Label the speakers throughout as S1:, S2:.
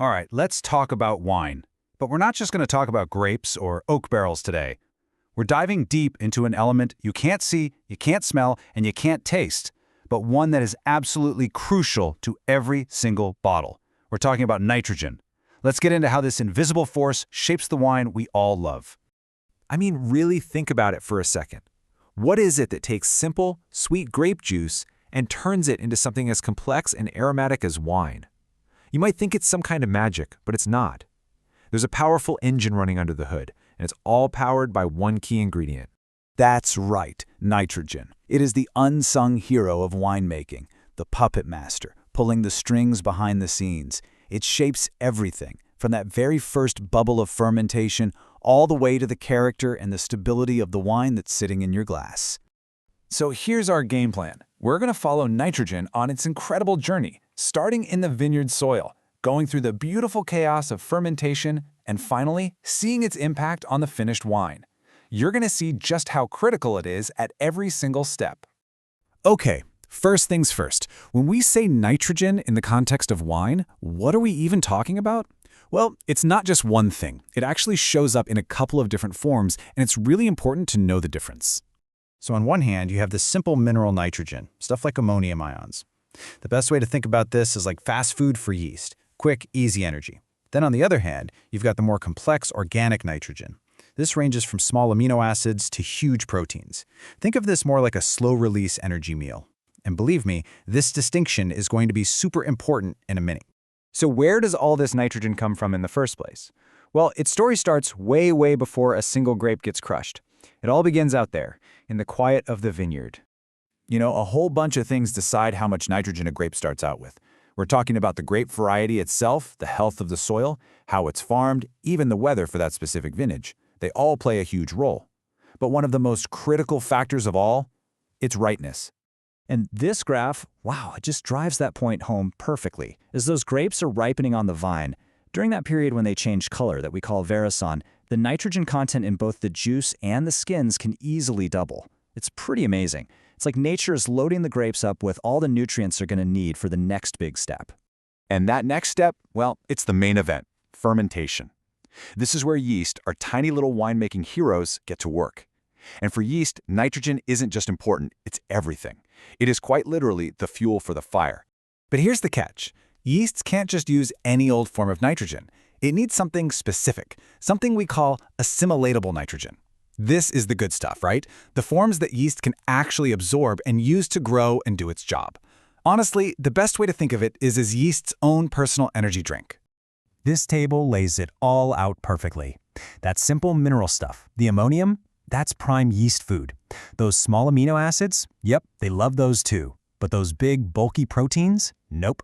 S1: All right, let's talk about wine. But we're not just going to talk about grapes or oak barrels today. We're diving deep into an element you can't see, you can't smell, and you can't taste, but one that is absolutely crucial to every single bottle. We're talking about nitrogen. Let's get into how this invisible force shapes the wine we all love.
S2: I mean, really think about it for a second. What is it that takes simple, sweet grape juice and turns it into something as complex and aromatic as wine? You might think it's some kind of magic, but it's not. There's a powerful engine running under the hood, and it's all powered by one key ingredient.
S1: That's right, nitrogen. It is the unsung hero of winemaking, the puppet master, pulling the strings behind the scenes. It shapes everything, from that very first bubble of fermentation all the way to the character and the stability of the wine that's sitting in your glass. So here's our game plan. We're going to follow nitrogen on its incredible journey, starting in the vineyard soil, going through the beautiful chaos of fermentation, and finally, seeing its impact on the finished wine. You're going to see just how critical it is at every single step. Okay, first things first. When we say nitrogen in the context of wine, what are we even talking about? Well, it's not just one thing. It actually shows up in a couple of different forms, and it's really important to know the difference.
S3: So on one hand, you have the simple mineral nitrogen, stuff like ammonium ions. The best way to think about this is like fast food for yeast, quick, easy energy. Then on the other hand, you've got the more complex organic nitrogen. This ranges from small amino acids to huge proteins. Think of this more like a slow-release energy meal. And believe me, this distinction is going to be super important in a minute.
S4: So where does all this nitrogen come from in the first place? Well, its story starts way before a single grape gets crushed. It all begins out there, in the quiet of the vineyard.
S1: You know, a whole bunch of things decide how much nitrogen a grape starts out with. We're talking about the grape variety itself, the health of the soil, how it's farmed, even the weather for that specific vintage. They all play a huge role. But one of the most critical factors of all, its ripeness.
S4: And this graph, wow, it just drives that point home perfectly. As those grapes are ripening on the vine, during that period when they change color that we call veraison, the nitrogen content in both the juice and the skins can easily double. It's pretty amazing. It's like nature is loading the grapes up with all the nutrients they're going to need for the next big step.
S1: And that next step, well, it's the main event, fermentation. This is where yeast, our tiny little winemaking heroes, get to work. And for yeast, nitrogen isn't just important, it's everything. It is quite literally the fuel for the fire. But here's the catch. Yeasts can't just use any old form of nitrogen. It needs something specific, something we call assimilatable nitrogen. This is the good stuff, right? The forms that yeast can actually absorb and use to grow and do its job. Honestly, the best way to think of it is as yeast's own personal energy drink.
S5: This table lays it all out perfectly. That simple mineral stuff, the ammonium, that's prime yeast food. Those small amino acids, yep, they love those too. But those big, bulky proteins, nope.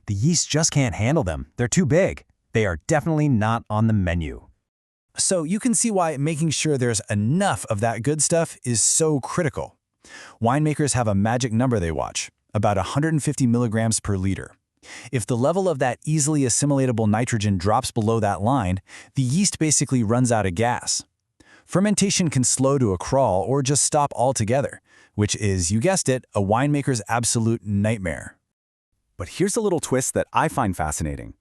S5: The yeast just can't handle them. They're too big. They are definitely not on the menu.
S3: So you can see why making sure there's enough of that good stuff is so critical. Winemakers have a magic number they watch, about 150 milligrams per liter. If the level of that easily assimilatable nitrogen drops below that line, the yeast basically runs out of gas. Fermentation can slow to a crawl or just stop altogether, which is, you guessed it, a winemaker's absolute nightmare.
S1: But here's a little twist that I find fascinating.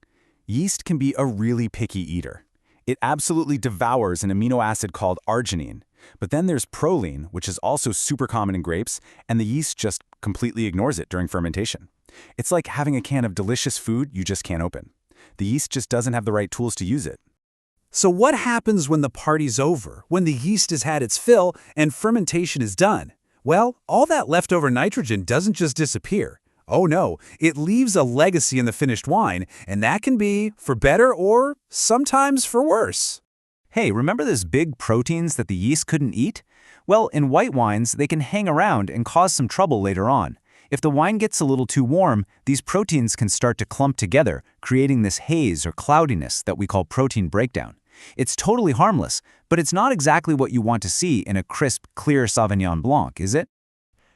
S1: Yeast can be a really picky eater. It absolutely devours an amino acid called arginine. But then there's proline, which is also super common in grapes, and the yeast just completely ignores it during fermentation. It's like having a can of delicious food you just can't open. The yeast just doesn't have the right tools to use it.
S3: So what happens when the party's over, when the yeast has had its fill and fermentation is done? Well, all that leftover nitrogen doesn't just disappear. Oh no, it leaves a legacy in the finished wine, and that can be for better or sometimes for worse.
S4: Hey, remember those big proteins that the yeast couldn't eat? Well, in white wines, they can hang around and cause some trouble later on. If the wine gets a little too warm, these proteins can start to clump together, creating this haze or cloudiness that we call protein breakdown. It's totally harmless, but it's not exactly what you want to see in a crisp, clear Sauvignon Blanc, is it?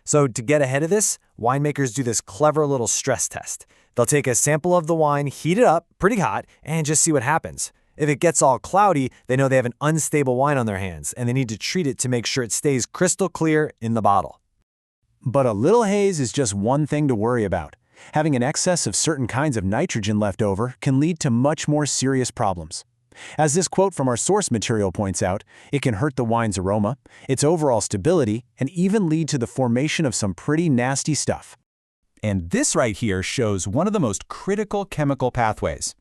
S6: So to get ahead of this, winemakers do this clever little stress test. They'll take a sample of the wine, heat it up pretty hot, and just see what happens. If it gets all cloudy, they know they have an unstable wine on their hands, and they need to treat it to make sure it stays crystal clear in the bottle.
S4: But a little haze is just one thing to worry about.
S3: Having an excess of certain kinds of nitrogen left over can lead to much more serious problems. As this quote from our source material points out, it can hurt the wine's aroma, its overall stability, and even lead to the formation of some pretty nasty stuff.
S5: And this right here shows one of the most critical chemical pathways.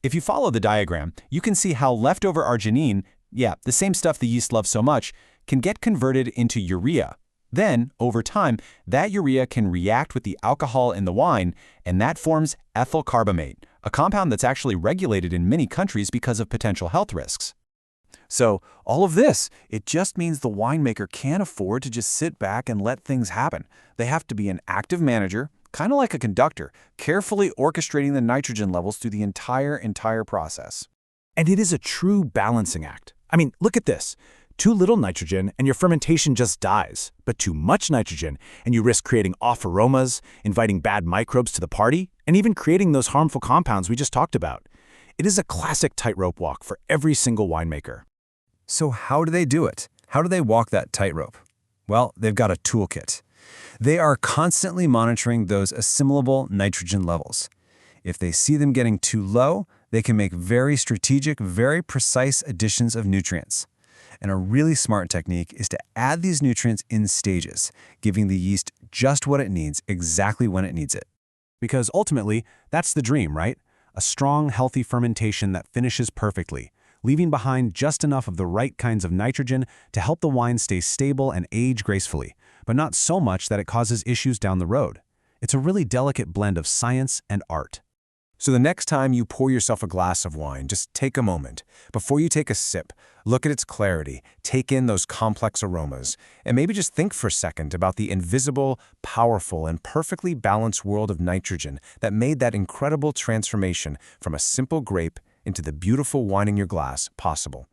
S5: If you follow the diagram, you can see how leftover arginine, the same stuff the yeast loves so much, can get converted into urea. Then, over time, that urea can react with the alcohol in the wine, and that forms ethyl carbamate, a compound that's actually regulated in many countries because of potential health risks.
S3: So, all of this, it just means the winemaker can't afford to just sit back and let things happen. They have to be an active manager, kind of like a conductor, carefully orchestrating the nitrogen levels through the entire process. And it is a true balancing act. I mean, look at this. Too little nitrogen and your fermentation just dies, but too much nitrogen and you risk creating off aromas, inviting bad microbes to the party, and even creating those harmful compounds we just talked about. It is a classic tightrope walk for every single winemaker.
S2: So how do they do it? How do they walk that tightrope? Well, they've got a toolkit. They are constantly monitoring those assimilable nitrogen levels. If they see them getting too low, they can make very strategic, very precise additions of nutrients. And a really smart technique is to add these nutrients in stages, giving the yeast just what it needs, exactly when it needs it.
S3: Because ultimately, that's the dream, right? A strong, healthy fermentation that finishes perfectly, leaving behind just enough of the right kinds of nitrogen to help the wine stay stable and age gracefully, but not so much that it causes issues down the road. It's a really delicate blend of science and art.
S2: So the next time you pour yourself a glass of wine, just take a moment. Before you take a sip, look at its clarity, take in those complex aromas, and maybe just think for a second about the invisible, powerful, and perfectly balanced world of nitrogen that made that incredible transformation from a simple grape into the beautiful wine in your glass possible.